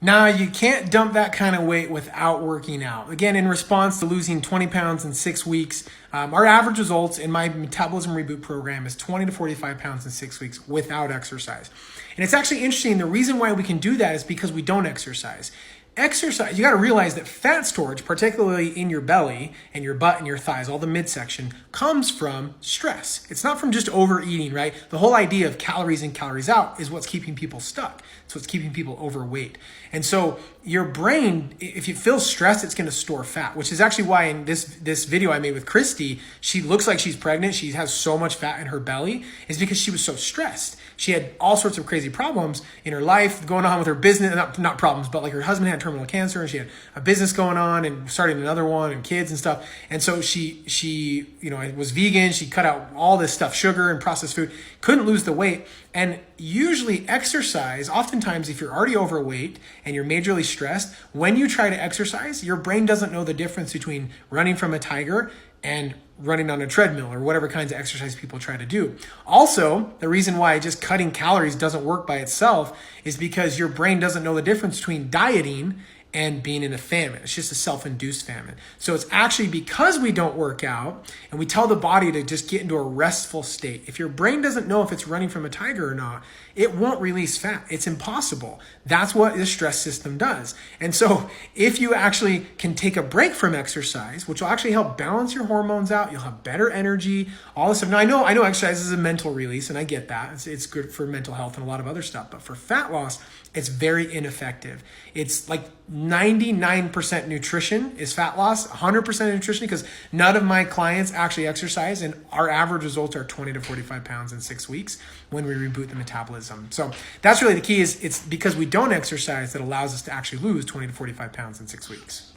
Now, you can't dump that kind of weight without working out. Again, in response to losing 20 pounds in 6 weeks, our average results in my metabolism reboot program is 20 to 45 pounds in 6 weeks without exercise. And it's actually interesting. The reason why we can do that is because we don't exercise. Exercise, you got to realize that fat storage, particularly in your belly and your butt and your thighs, all the midsection, comes from stress. It's not from just overeating, right? The whole idea of calories in, calories out is what's keeping people stuck. It's what's keeping people overweight. And so your brain, if you feel stressed, it's going to store fat, which is actually why in this video I made with Christy, she looks like she's pregnant. She has so much fat in her belly, is because she was so stressed. She had all sorts of crazy problems in her life going on with her business, not problems, but like her husband had terminal cancer and she had a business going on and starting another one and kids and stuff. And so she was vegan. She cut out all this stuff, sugar and processed food, couldn't lose the weight. And usually exercise, oftentimes if you're already overweight and you're majorly stressed, when you try to exercise, your brain doesn't know the difference between running from a tiger and running on a treadmill or whatever kinds of exercise people try to do. Also, the reason why just cutting calories doesn't work by itself is because your brain doesn't know the difference between dieting and being in a famine. It's just a self-induced famine. So it's actually because we don't work out and we tell the body to just get into a restful state. If your brain doesn't know if it's running from a tiger or not, it won't release fat. It's impossible. That's what the stress system does. And so if you actually can take a break from exercise, which will actually help balance your hormones out, you'll have better energy, all this stuff. Now, I know exercise is a mental release, and I get that. It's good for mental health and a lot of other stuff. But for fat loss, it's very ineffective. It's like 99% nutrition is fat loss, 100% nutrition, because none of my clients actually exercise, and our average results are 20 to 45 pounds in 6 weeks when we reboot the metabolism. So that's really the key, is it's because we don't exercise that allows us to actually lose 20 to 45 pounds in 6 weeks.